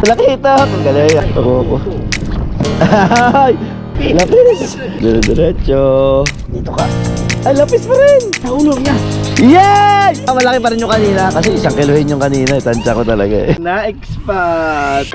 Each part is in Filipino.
Laki ito. Ang galing. Oo. Ay! Lapis! Diretso. Dito ka. Ay, lapis pa rin! Nahulog niya. Yay! Malaki pa rin yung kanina. Kasi 1 kilohin yung kanina. Tansya ko talaga eh. Na-expat.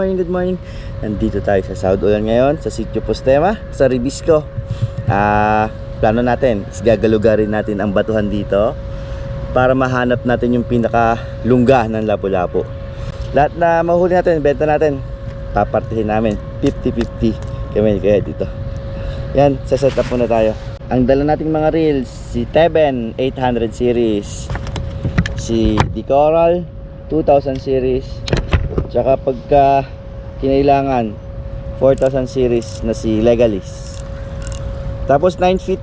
Good morning. Nandito tayo sa South Ulan ngayon, sa Sitio Postema, sa Ribisco. Plano natin is gagalugarin natin ang batuhan dito para mahanap natin yung pinakalungga ng Lapu-Lapu. Lahat na mahuli natin, benta natin, papartihin namin 50-50 kami kaya dito. Yan, saset up muna tayo. Ang dala nating mga reels, si Teben 800 series, si Decoral 2000 series, tsaka pagka kinailangan 4000 series na si Legalis. Tapos 9 feet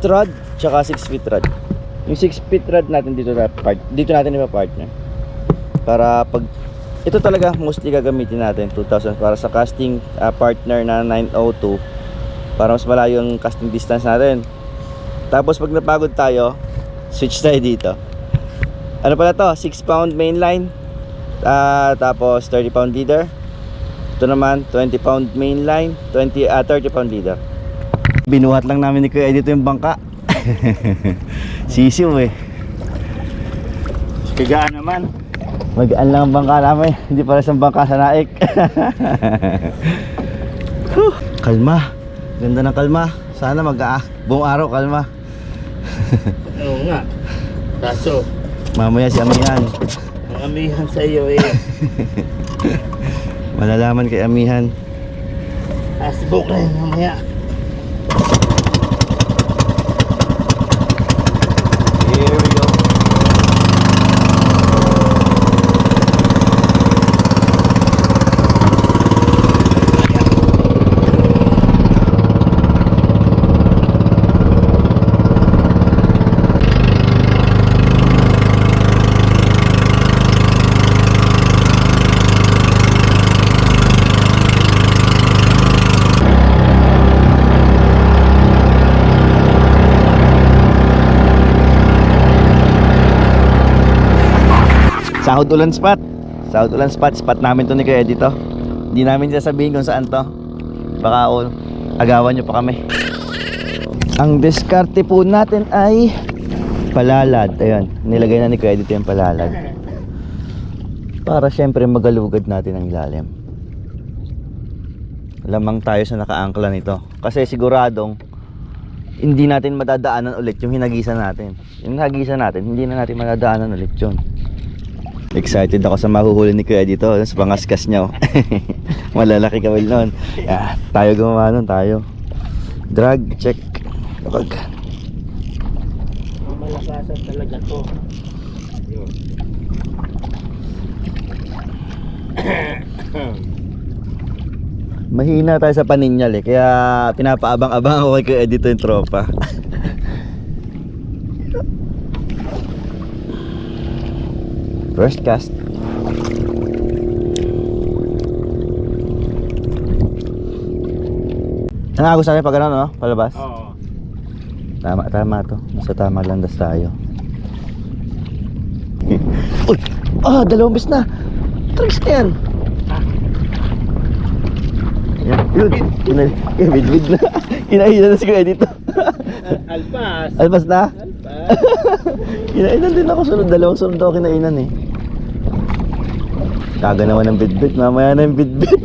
rod tsaka 6 feet rod. Yung 6 feet rod natin dito natin ipa-partner. Para pag ito talaga mostly gagamitin natin 2000 para sa casting partner na 902 para mas malayo yung casting distance natin. Tapos pag napagod tayo, switch tayo dito. Ano pala to? 6 pound mainline. Tapos 30 pound leader. Ito naman 20 pound mainline, 30 pound leader. Binuhat lang namin ni Kuya dito yung bangka. Sisiw eh. Kagaan naman. Magaan lang ang bangka namin. Hindi para sa bangka sa naik. Kalma. Ganda ng kalma. Sana buong araw kalma. Oo nga. Kaso Mamaya si Amihan. amihan sa iyo eh. Malalaman kay Amihan. Asbok rin mamaya. Here we go. South Ulan spot. South Ulan spot namin to ni Kuya dito. Hindi namin sasabihin kung saan to. Baka agawan nyo pa kami. Ang diskarte po natin ay palalad. Ayun, nilagay na ni Kuya dito yung palalad. Para syempre magalugad natin ang ilalim. Lamang tayo sa nakaangkla nito. Kasi siguradong hindi natin madadaanan ulit yung hinagisan natin. Yung hinagisan natin, hindi na natin madadaanan ulit yun. Excited ako sa mahuhuli ni Kuya dito sa pangaskas niya. Malalaki kawil nun. Tayo gumawa nun, tayo. Drag check. Kapag Malakasan talaga to. mahina tayo sa paninyal eh. Kaya pinapaabang-abang ako kay Kuya dito yung tropa. First cast. Ano gusto natin pag ano, no? Palabas? Oo. Tama to. Nasa tama landas tayo. Uy! 2 bis na! Tricks na yan! Yun! Bid na! Kinainan na si Kuya dito. Alpas. Alpas na? Alpas. Kinainan din ako sunod. 2 sunod ako kinainan eh. Kaga naman ng bidbit. Mamaya na yung bidbit.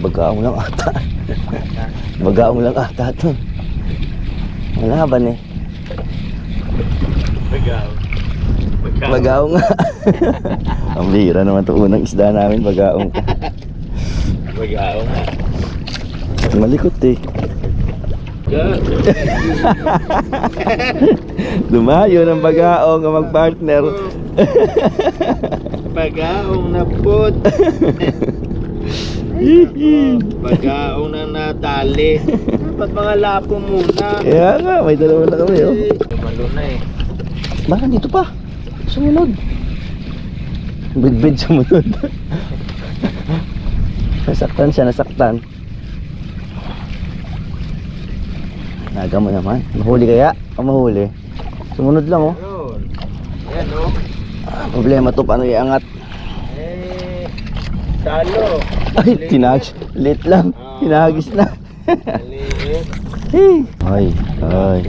Bagaong lang ata. Bagaong lang ata ito. Malaban eh. Bagaong nga. Ang bihira naman ito. Unang isda namin. Bagaong. Bagaong nga. Malikot eh. talaga. Dumayo ng bagaong ang mag-partner. Bagaong na pod. Bagaong na nadali. Dapat mga lapo muna. Kaya nga, may dalawa na kami oh. Malo na eh. Baka dito pa. Sumunod. Bid-bid sumunod. Nasaktan siya, nasaktan. Naga mo naman. Mahuli kaya? O mahuli? Sumunod lang oh. Yun. Ayan oh. Problema to, paano iangat? Eh, salo. Ay, tinagis. Lit lang. Tinagis na. Maliit. Ay, ay.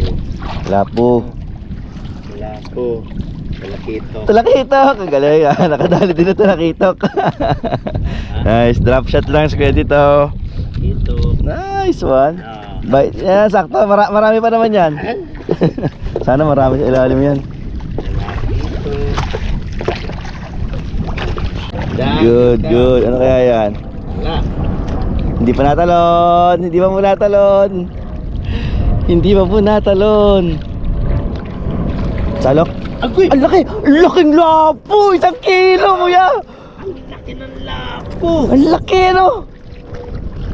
Lapo. Lapo. Malakito. Talakitok. Kagaling ah. Nakadali din na talakitok. Nice. Drop shot lang sa dito. Ito. Nice one. Ah. Bait. Yan, sakto. Marami pa naman yan. Sana marami sa ilalim yan. Good, good. Ano kaya yan? Wala. Hindi pa natalon. Hindi pa po natalon. Hindi pa po natalon. Salok. Agoy! Ang laki! Ang laking lapo! 1 kilo mo ya! Ang laki ng lapo! Ang laki no!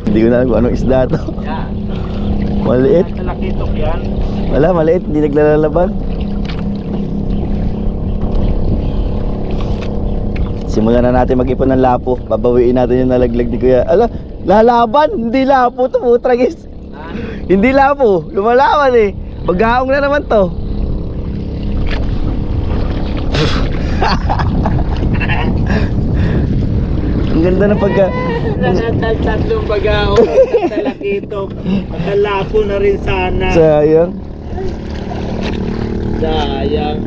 Hindi ko na alam kung anong isda to. Yan. Maliit. Talakitok yan. Wala, maliit. Hindi naglalaban. Simulan na natin mag-ipon ng lapo. Babawiin natin yung nalaglag ni Kuya. Ala, lalaban! Hindi lapo to, putragis. Hindi lapo. Lumalaban eh. Paghaong na naman to. Ang ganda ng pagka... Tatlong bagao. Talakitok. Magkalapo na rin sana. Sayang. Sayang.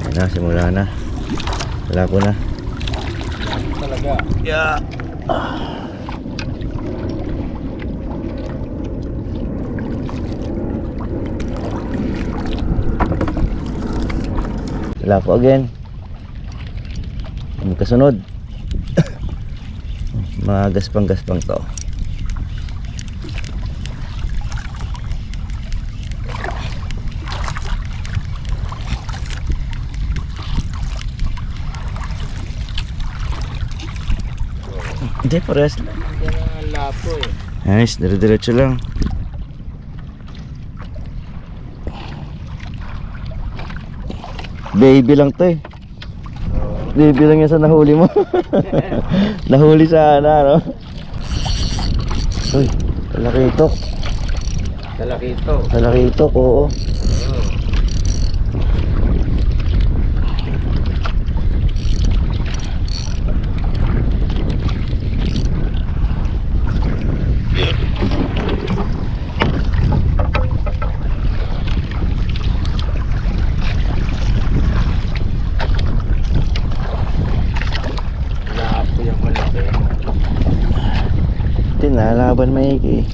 Ayan na, simula na. Lapo na. Talaga. Yeah. Lapo again. Magkasunod. Mga gaspang-gaspang to. Hindi, parehas lang. Yan ang lapo eh. Nice, dire-diretso lang. Baby lang to eh. Baby lang yan sa nahuli mo. Nahuli sa no? Uy, talakitok. Talakitok. Talakitok, oo. Lapo yung malaki. Tinalaban maigi.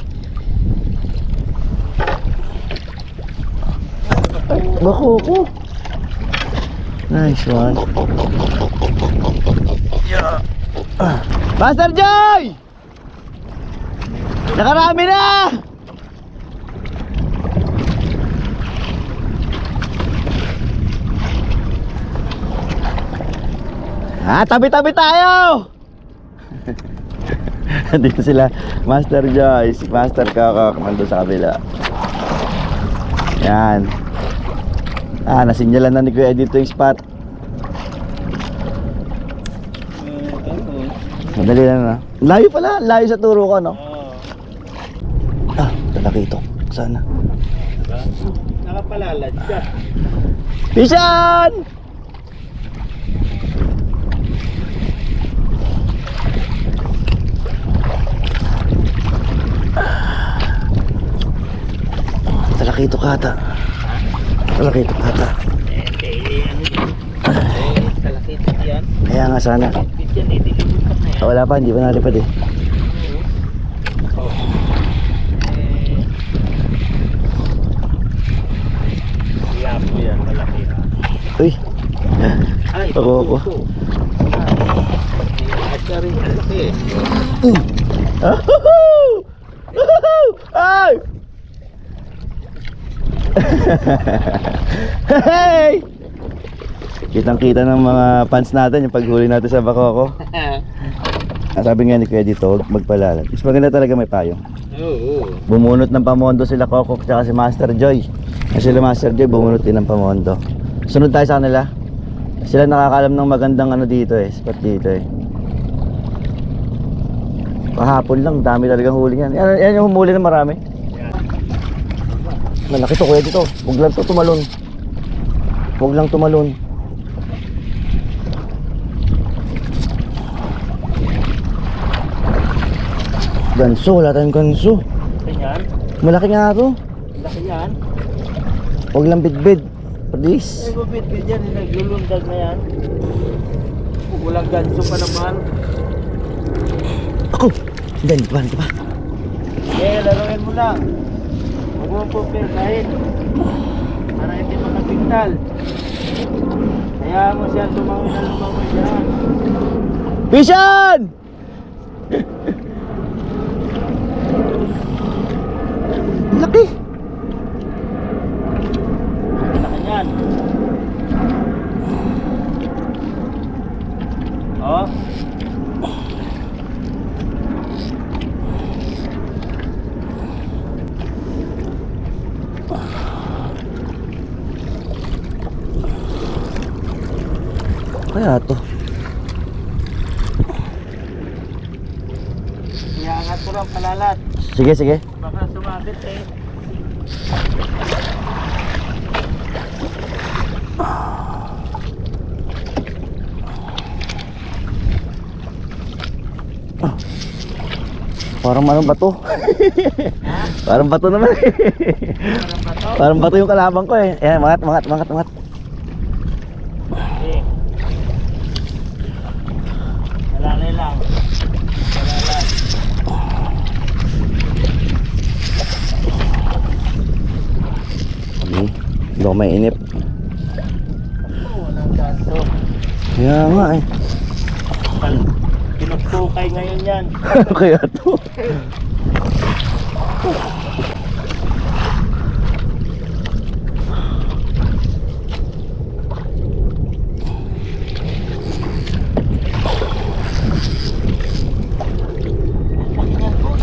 Ay, bako ko. Nice one. Yeah. Master Joy! Nakarami na! Tabi-tabi tayo! Dito sila, Master Joy, si Master Kakak, nandun sa kabila. Yan. Nasinyalan na ni Kuya dito yung spot. Madali lang na. Layo pala, layo sa turo ko, no? Talakitok. Sana. Nakapalalad siya. Pishan! Talakitok ata. Talakitok ata. Talakitok yan. Kaya nga sana. Yan eh, dilibutan na yan. Wala pa, hindi pa nalipad eh. Lapo yan, malaki na. Uy, Ay, Pako. Isda rin malaki eh. Ay! Hey! Kitang-kita ng mga fans natin yung paghuli natin sa Bakoko. Sabi nga ni Kuya dito, magpalalat. Mas maganda talaga may payong. Oo. Bumunot ng pamondo sila Coco at si Master Joy. Kasi sila Master Joy bumunot din ng pamondo. Sunod tayo sa kanila. Sila nakakaalam ng magandang ano dito eh, spot dito eh. Kahapon lang, dami talagang huli yan. Yan yung humuli na marami. Malaki to Kuya dito. Huwag lang to tumalon. Huwag lang tumalon. Ganso, wala tayong ganso. Ganyan. Malaki nga to. Laki yan. Huwag lang bidbid. Please. Ay, bubit-bit yan. Naglulundag na yan. Walang ganso pa naman. Ako! Hindi pa, hindi pa. Eh, laruin mo lang. Huwag mo po persahin. Para hindi makapigtal. Kaya mo siya lumangoy na lumangoy dyan. Vision! Laki! Laki yan. Oh. Kaya to. Iangat ko lang palalat. Sige, sige. Baka sumabit eh. Parang ano bato. Parang bato naman. Parang bato. Parang bato yung kalabang ko eh. Ayan, mangat. Eh. Malalay lang. Malalay. Hindi ako may inip. Oo, walang ganso. Kaya nga eh. Pinagpukay ngayon yan. Kaya to.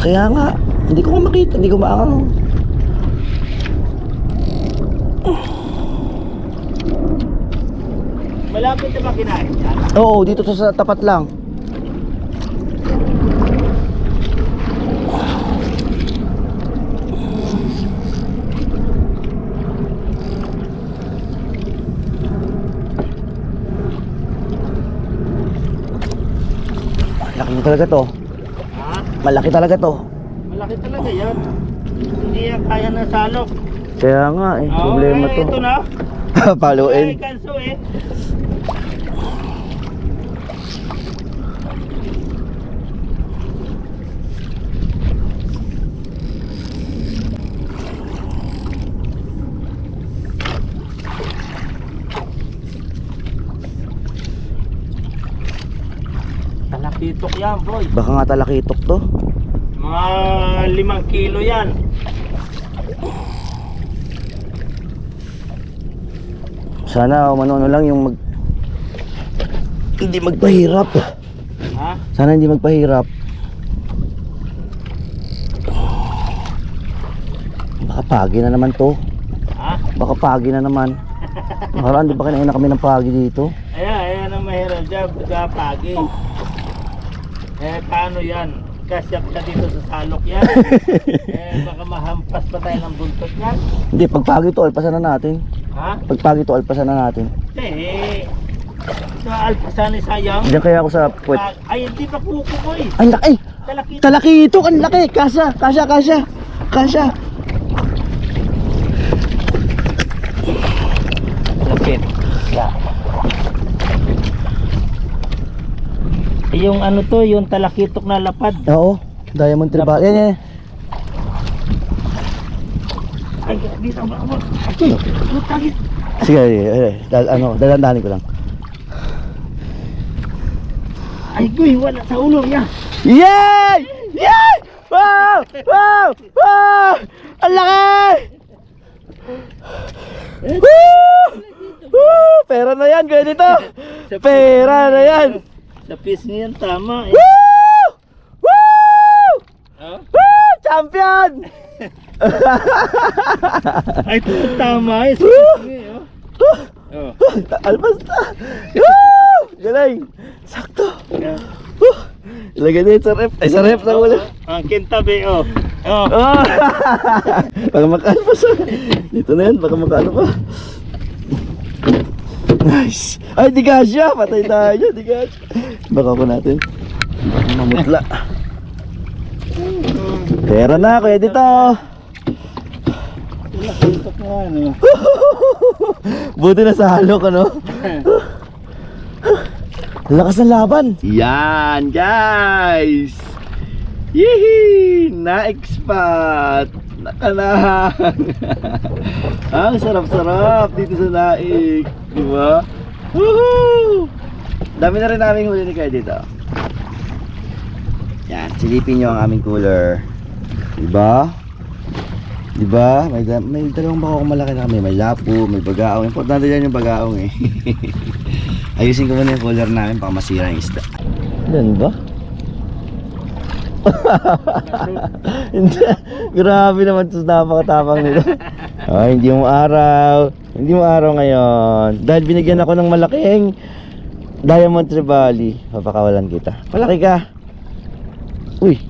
Kaya nga, hindi ko makita, hindi ko maangang. Malapit na ba kinain yan? Oo, dito to sa tapat lang. Malaki talaga to. Ha? Malaki talaga to. Malaki talaga yan. Hindi yan kaya ng salok. Kaya nga eh, problema to. Ito na. Paluin. Ay, kanso eh. Talakitok yan, boy. Baka nga talakitok to. Mga 5 kilo yan. Sana manono lang yung hindi magpahirap. Ha? Sana hindi magpahirap. Baka pagi na naman to. Ha? Baka pagi na naman. Nakaraan di ba kinain na kami ng pagi dito? Ayan ang mahirap dyan. Pagka pagi. Eh, paano yan? Kasyap ka dito sa salok yan. Baka mahampas pa tayo ng buntot yan. Hindi, pag pagi to, alpasan na natin. Ha? Pag pagi to, alpasan na natin. Sa alpasan ni sayang. Diyan kaya ako sa puwet. Ay, hindi pa kukukoy. Ang laki! Talakit. Talakitok! Ang laki! Kasya! Lapit. Yeah. Yung ano to, yung talakitok na lapad. Oo, diamond tribal. Yan. Ay, dito ba? Ay, Sige, dalandanin ko lang. Ay, guy, wala sa ulo niya. Yay! Yay! Wow! Wow! Wow! Ang laki! Woo! Woo! Pera na yan, kuya dito. Pera na yan. Sa piece niyan, tama eh. Woo! Woo! Oh? Woo! Champion! Ay, tama eh. Sa piece niya, oh. Oh. Alpas na! Woo! Galing! Sakto! Woo! Ilagay din sa rep. Ay, sa rep na wala. Ang kintabi, oh. Oh. Oh! Baka makalpas ah. Dito na yan, baka makano pa. Nice! Ay, di kasya! Patay tayo, di kasya. Baka ko natin. Mamutla. Pera na, kuya dito. Wala, kuntok nga, ano. Buti na sa halo ko, no? Lakas ng laban. Yan, guys. Yee! Na-expat. Nakanahang. Ang sarap-sarap dito sa Naik. Diba? Woohoo! Dami na rin namin huli ni Kaya dito. Yan, silipin nyo ang aming cooler. Diba? Diba? May dalawang bakaong malaki na kami. May lapo, may bagaong. Importante yan yung bagaong eh. Ayusin ko muna yung cooler namin baka masira yung isda. Yan ba? Hindi. Grabe naman ito, napakatapang nito. Ay, hindi mo araw. Hindi mo araw ngayon. Dahil binigyan ako ng malaking Diamond Trevally. Papakawalan kita. Palaki ka. Uy.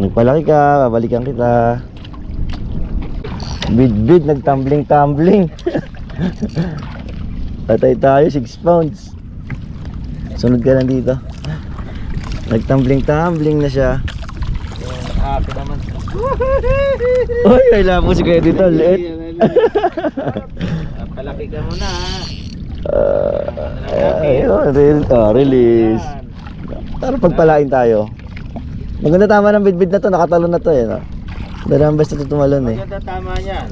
Nagpalaki ka, babalikan kita. Bid-bid, nagtumbling-tumbling. Patay tayo, 6 pounds. Sunod ka lang dito. Nagtumbling-tumbling na siya. Happy naman. Uy, may lapo si Kuya dito, liit. Palaki ka muna, ha. Release. Tara, pagpalain tayo. Maganda, tama ng bid-bid na to, nakatalon na to eh, no? Dalawang best na to tumalon eh. Maganda, tama yan.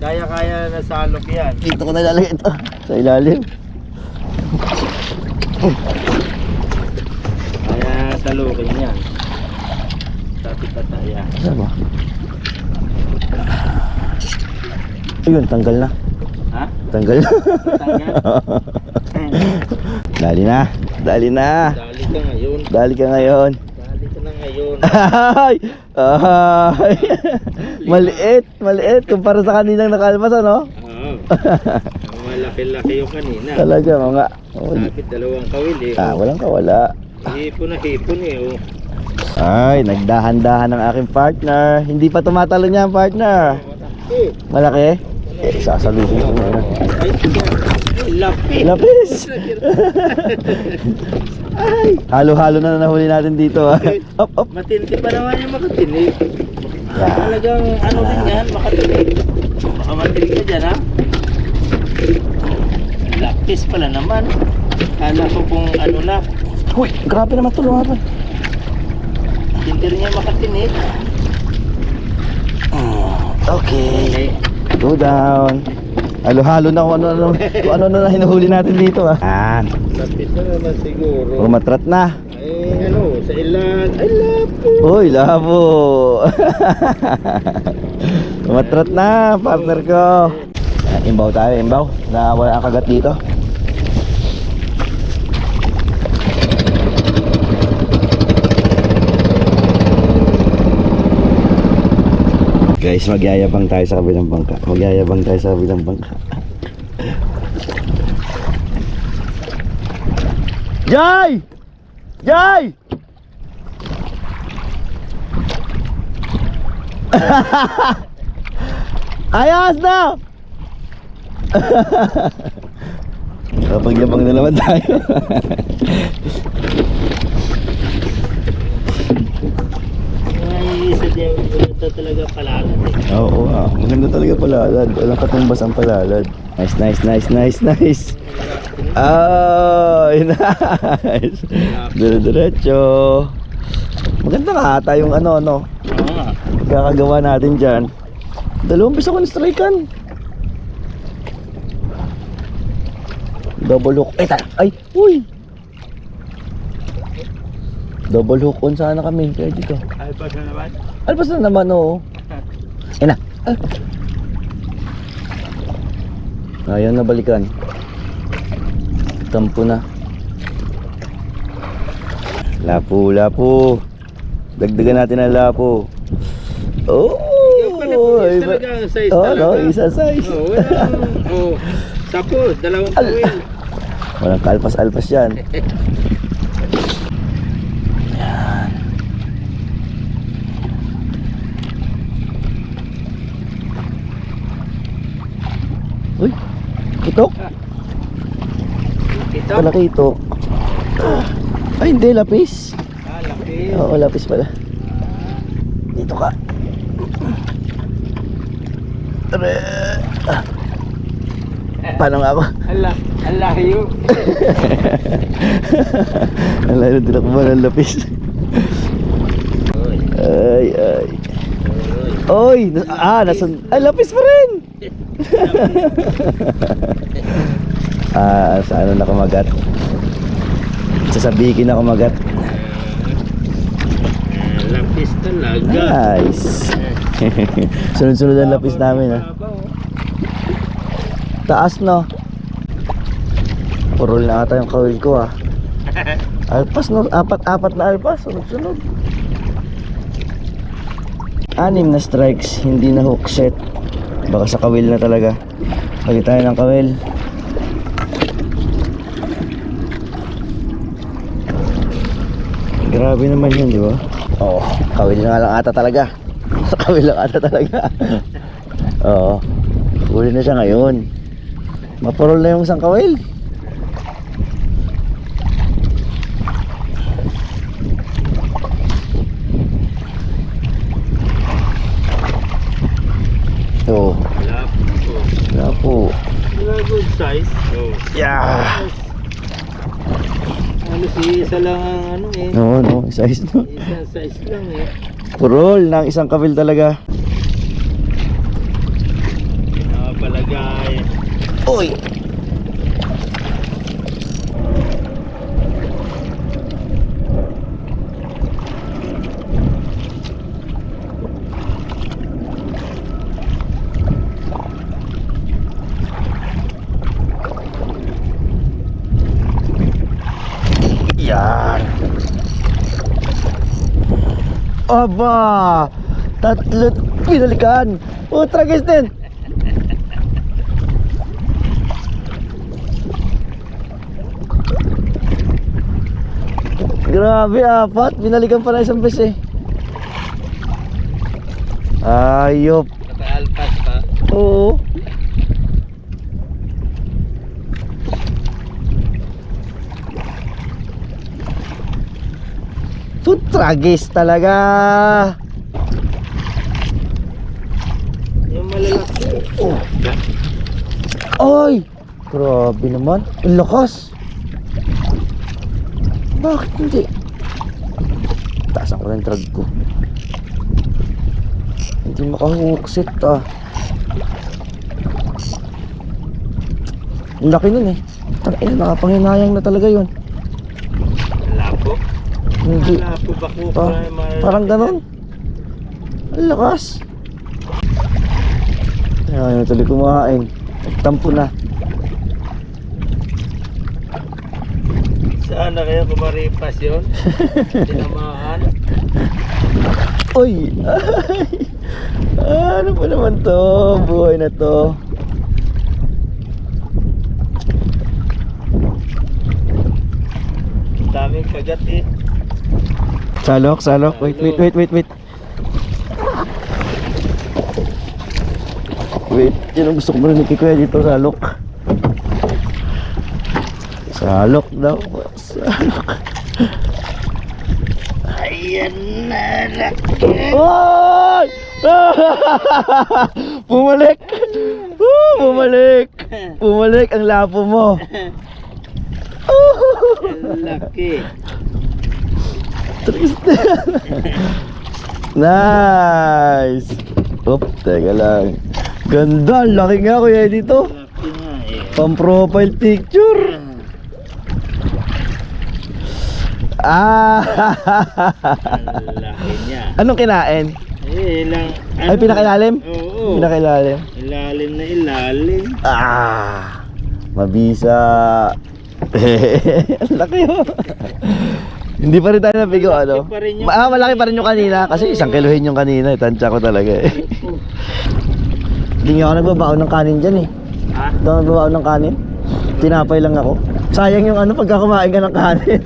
Kaya-kaya na salok yan. Dito ko nalalagay ito, sa ilalim. Kaya salukin yan. Tapit-tataya. Ano ba? Ayun, tanggal na. Ha? Tanggal na. Tanggal? Dali na. Dali na. Dali ka ngayon. Dali ka ngayon. Dali ka na ngayon. Ay! Ay! Maliit, maliit kumpara sa kaninang nakalmas, ano? Oo. Malaki-laki yung kanina. Talaga, mga. Sapit dalawang kawil eh. Walang kawala. Hipon na hipon eh. Oh. Ay, nagdahan-dahan ng aking partner. Hindi pa tumatalo niya ang partner. Eh, Malaki? Sasaluhin ko na yun. ay, lapis. Lapis! Ay! Halo-halo na nahuli natin dito, ha? Up, up! Matindi pa naman yung makatinig. Yeah. Talagang ano din yan, makatinig. Baka matinig ka dyan, ha? Lapis pala naman. Kala ko kung ano na. Uy! Grabe naman ito, lumaban. Hindi rin niya makatinig. Okay. Go down. Halo-halo na kung ano na hinuhuli natin dito, ha? Yan. Lapis na naman siguro. Umatrat na. Ay, ano, sa ilan. Ay, lapo. Uy, labo. Umatrat na, partner ko. Imbaw tayo, imbaw. Na wala ang kagat dito. Guys, magyayabang tayo sa kabilang bangka. Magyayabang tayo sa kabilang bangka. Jay! Jay! Ayos na! Kapagyabang na naman tayo. Ay, isa dyan. Ito talaga palalad eh. Oo, maganda talaga palalad. Walang katumbas ang palalad. Nice, nice, nice, nice, nice. Oh, nice. Dire-diretso. Maganda nga ata yung ano. Oo nga. Kakagawa natin dyan. Dalawang beses ako na-strikean. Double hook. Ay, uy! Double hook on sana kami kaya dito. Alpas na naman. Alpas na naman, oo. Ayun na. Ayaw na balikan. Tampo na. Lapo, lapo. Dagdagan natin ang lapo. Oh! Talaga ang size Oh, talaga. no, isa size. Tapos, dalawang kawil. Walang kalpas-alpas yan. Uy, itok? Ito? Malaki itok. Ay, hindi, lapis. Laki. Oo, lapis pala. Dito ka. Tara. Paano nga ako? Ang layo. Ang layo din ako ba ng lapis? Ay, ay. Oy! Nasun... Ay, lapis pa rin! Sa ano na kumagat? Sasabihin na kumagat. Lapis talaga. Nice! Sunod-sunod ang lapis namin, ha? Taas, no? Purol na ata yung kawil ko, ha? Alpas, no? Apat na alpas. Sunod-sunod. 6 na strikes, hindi na hook set. Baka sa kawil na talaga. Palit tayo ng kawil. Grabe naman yun, di ba? Oo, kawil na lang ata talaga. Sa kawil lang ata talaga. Oo, huli na siya ngayon. Maparol na yung isang kawil. Oo, wala po. Good size. Yeah! Isa lang ang ano eh. No, size no. Isang size lang eh. Purol ng isang kawil talaga. Nakapalagay. Uy! Yan. Aba! Tatlo pinalikan. Tragis din. Grabe, 4. Binalikan pala isang beses eh. Ayop. Naka-alpas pa. Oo. Tragis talaga. Yung malalaki. Ay! Grabe naman. Ang lakas. Bakit hindi? Taasan ko na yung drag ko. Hindi makahuksit ah. Ang laki nun eh. Tangina, nakapanginayang na talaga yun. Lapo. Hindi. Lapo ba ko? Parang ganon. Ang lakas. Ayaw na tuloy kumain. Tampo na. Saan na kaya kumaripas yun? Tinamaan. Uy! Ay! Ano pa naman to? Buhay na to. Daming kagat eh. Salok. Wait. Wait, yun ang gusto ko marinig kay Kuya dito, salok. Salok daw. Salok. Ayan na. Oy! Bumalik! Bumalik ang lapo mo. Ang laki. Triste. Nice. Oop, teka lang. Ganda, laki nga Kuya dito. Laki nga eh. Pang profile picture. Ah! Ang laki niya. Anong kinain? Eh, lang. Ay, pinakailalim? Oo. Pinakailalim. Ilalim na ilalim. Ah! Mabisa. Ang laki oh. Hindi pa rin tayo nabigo, ano? pa rin yung Malaki pa rin yung kanina. Kasi 1 kilohin yung kanina. Tansya ko talaga eh. Hindi nga ako nagbabaon ng kanin dyan eh. Ha? Hindi ako nagbabaon ng kanin. Tinapay lang ako. Sayang yung ano pagka kumain ka ng kanin.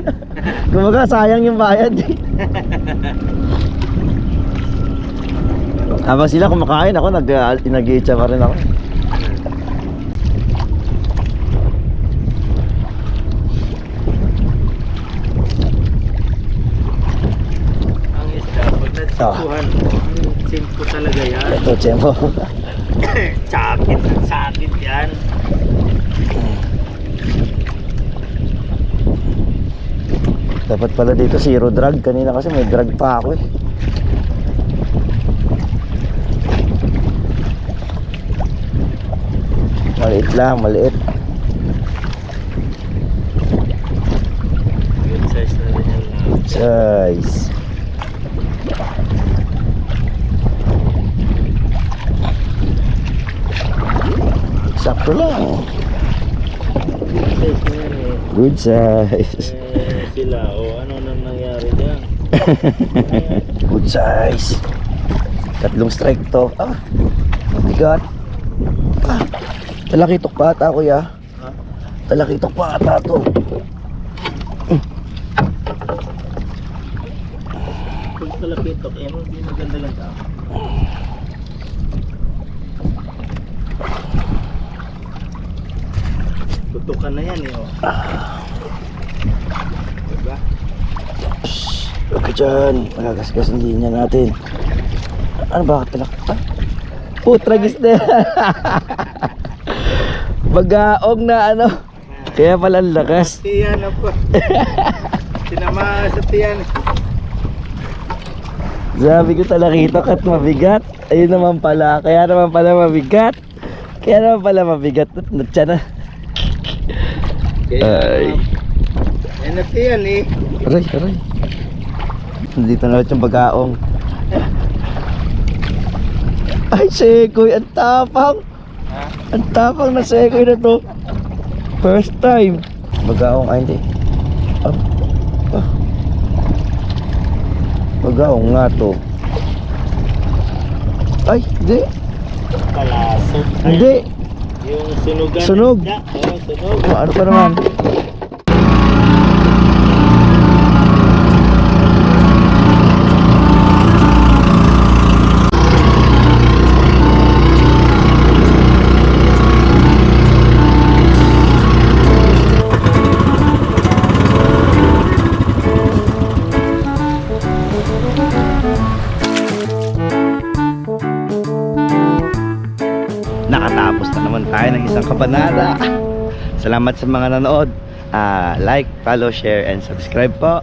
Kumbaga sayang yung bayad eh. Habang sila kumakain ako, nag-iitsa pa rin ako. Ang isda, pag nagsukuhan, simpo talaga yan. Ito, Chempo. Sakit yan. Dapat pala dito zero drag. Kanina kasi may drag pa ako eh. Maliit lang, maliit. Good size na rin yan lang. Size. Sakto lang. Good size na yan eh. Good size. Sila, ano nang nangyari dyan? Good size. 3 strike to. Ah, mabigat. Ah, talakitok pa ata kuya. Ha? Talakitok pa ata to. Pag talapitok, hindi maganda lang ka. Tutukan na yan eh, oh. Diba? Huwag ka dyan. Magagasgas ang linya natin. Ano bakit talak? Ah? Putragis na yan. Magaong na ano. Kaya pala ang lakas. Tiyan ako. Tinama sa tiyan. Sabi ko talakitok at mabigat. Ayun naman pala. Kaya naman pala mabigat. Kaya naman pala mabigat. Natsa na. Ay. Ay na tiyan eh. Aray, aray. Nandito na ulit yung bagaong. Ay, Sekoy, ang tapang. Ha? Ang tapang na Sekoy na to. First time. Bagaong, ay hindi. Ah. Ah. Bagaong nga to. Ay, hindi. Kalasot. Hindi. Yung sunugan. Sunog. Oo, sunog. Ano pa naman? Nakatapos na naman tayo ng isang kabanata. Salamat sa mga nanood. Like, follow, share, and subscribe po.